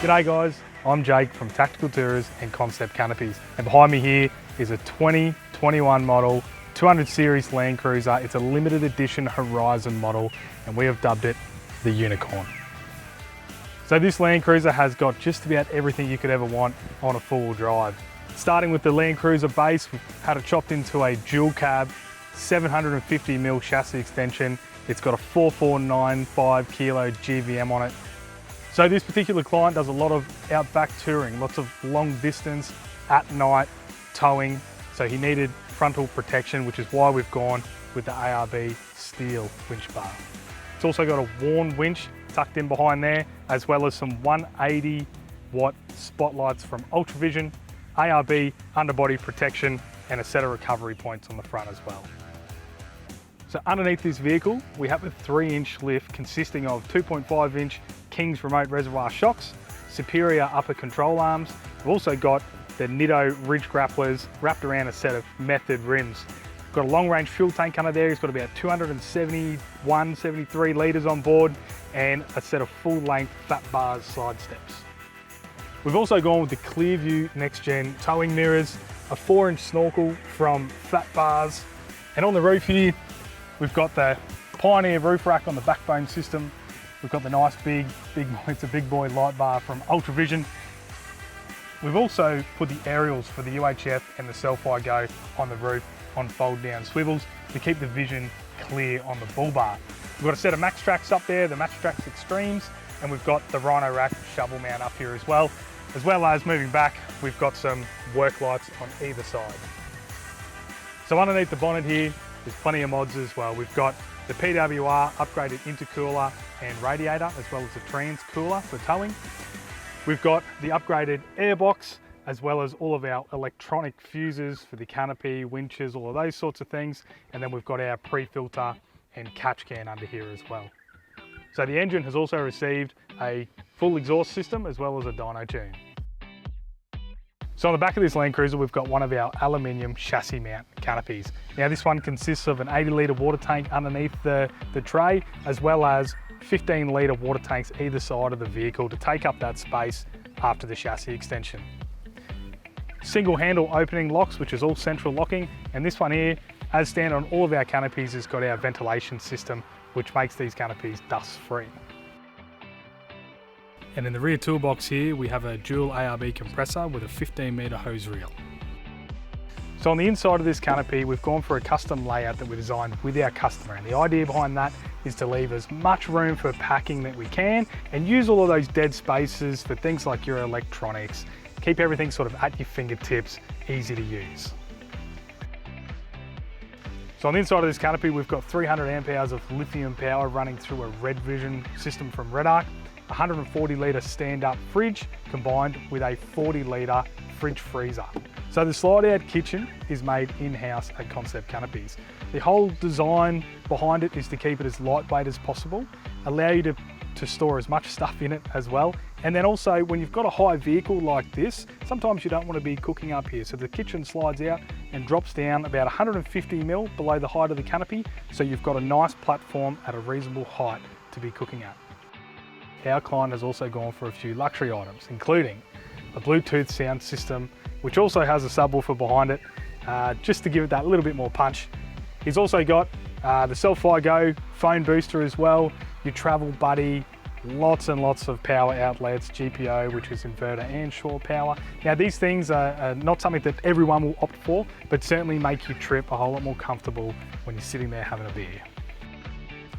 G'day guys, I'm Jake from Tactical Tours and Concept Canopies, and behind me here is a 2021 model 200 series Land Cruiser. It's a limited edition Horizon model and we have dubbed it the Unicorn. So this Land Cruiser has got just about everything you could ever want on a four-wheel drive. Starting with the Land Cruiser base, we've had it chopped into a dual cab 750mm chassis extension. It's got a 4495 kilo GVM on it. So this particular client does a lot of outback touring, lots of long distance, at night, towing. So he needed frontal protection, which is why we've gone with the ARB steel winch bar. It's also got a worn winch tucked in behind there, as well as some 180-watt spotlights from Ultravision, ARB underbody protection, and a set of recovery points on the front as well. So underneath this vehicle, we have a 3-inch lift consisting of 2.5-inch King's remote reservoir shocks, superior upper control arms. We've also got the Nitto ridge grapplers wrapped around a set of method rims. We've got a long range fuel tank under there. It's got about 271, 73 litres on board and a set of full length fat bars side steps. We've also gone with the Clearview next gen towing mirrors, a 4-inch snorkel from Fat Bars, and on the roof here, we've got the Pioneer roof rack on the backbone system. We've got the nice it's a big boy light bar from Ultravision. We've also put the aerials for the UHF and the Selfie Go on the roof on fold down swivels to keep the vision clear on the bull bar. We've got a set of Max Tracks up there, the Max Tracks Extremes, and we've got the Rhino rack shovel mount up here as well as moving back, we've got some work lights on either side. So underneath the bonnet here, there's plenty of mods as well. We've got the PWR upgraded intercooler and radiator, as well as a trans cooler for towing. We've got the upgraded airbox, as well as all of our electronic fuses for the canopy, winches, all of those sorts of things. And then we've got our pre-filter and catch can under here as well. So the engine has also received a full exhaust system, as well as a dyno tune. So on the back of this Land Cruiser, we've got one of our aluminium chassis mount canopies. Now this one consists of an 80-litre water tank underneath the tray, as well as 15-litre water tanks either side of the vehicle to take up that space after the chassis extension. Single handle opening locks, which is all central locking, and this one here, as standard on all of our canopies, has got our ventilation system, which makes these canopies dust-free. And in the rear toolbox here, we have a dual ARB compressor with a 15-metre hose reel. So on the inside of this canopy, we've gone for a custom layout that we designed with our customer. And the idea behind that is to leave as much room for packing that we can and use all of those dead spaces for things like your electronics. Keep everything sort of at your fingertips, easy to use. So on the inside of this canopy, we've got 300 amp hours of lithium power running through a Red Vision system from Redarc, 140-litre stand-up fridge combined with a 40-litre fridge freezer. So the slide-out kitchen is made in-house at Concept Canopies. The whole design behind it is to keep it as lightweight as possible, allow you to store as much stuff in it as well. And then also, when you've got a high vehicle like this, sometimes you don't want to be cooking up here. So the kitchen slides out and drops down about 150mm below the height of the canopy. So you've got a nice platform at a reasonable height to be cooking at. Our client has also gone for a few luxury items, including a Bluetooth sound system, which also has a subwoofer behind it, just to give it that little bit more punch. He's also got the Selfie Go phone booster as well, your travel buddy, lots and lots of power outlets, GPO, which is inverter and shore power. Now these things are not something that everyone will opt for, but certainly make your trip a whole lot more comfortable when you're sitting there having a beer.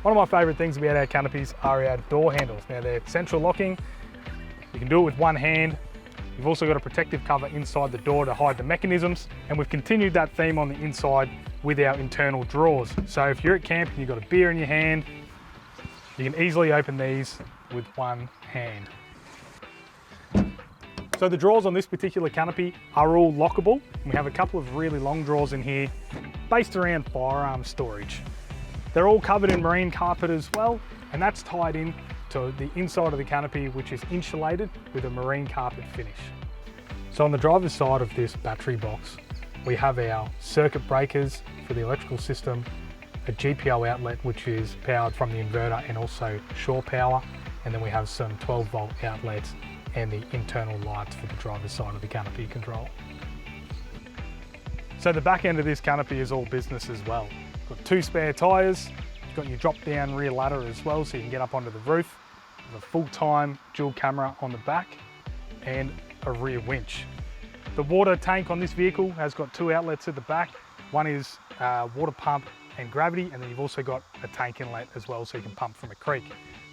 One of my favourite things about our canopies are our door handles. Now they're central locking, you can do it with one hand. You've also got a protective cover inside the door to hide the mechanisms, and we've continued that theme on the inside with our internal drawers. So if you're at camp and you've got a beer in your hand, you can easily open these with one hand. So the drawers on this particular canopy are all lockable. We have a couple of really long drawers in here based around firearm storage. They're all covered in marine carpet as well, and that's tied in to the inside of the canopy, which is insulated with a marine carpet finish. So on the driver's side of this battery box, we have our circuit breakers for the electrical system, a GPO outlet which is powered from the inverter and also shore power, and then we have some 12-volt outlets and the internal lights for the driver's side of the canopy control. So the back end of this canopy is all business as well. Got 2 spare tyres, you've got your drop down rear ladder as well so you can get up onto the roof, with a full-time dual camera on the back and a rear winch. The water tank on this vehicle has got 2 outlets at the back. One is water pump and gravity, and then you've also got a tank inlet as well so you can pump from a creek.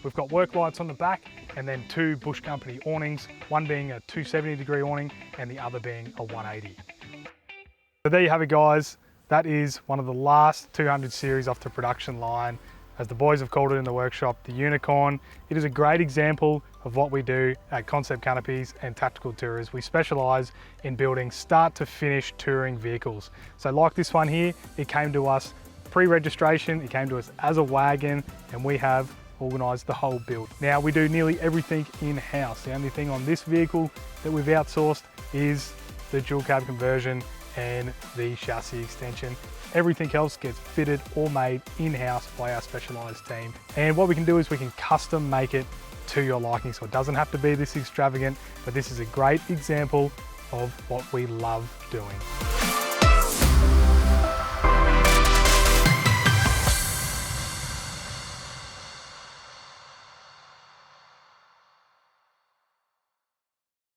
We've got work lights on the back and then 2 Bush Company awnings, one being a 270-degree awning and the other being a 180. So there you have it, guys. That is one of the last 200 series off the production line. As the boys have called it in the workshop, the Unicorn. It is a great example of what we do at Concept Canopies and Tactical Tourers. We specialise in building start to finish touring vehicles. So like this one here, it came to us pre-registration, it came to us as a wagon, and we have organised the whole build. Now we do nearly everything in-house. The only thing on this vehicle that we've outsourced is the dual cab conversion and the chassis extension. Everything else gets fitted or made in-house by our specialised team. And what we can do is we can custom make it to your liking. So it doesn't have to be this extravagant, but this is a great example of what we love doing.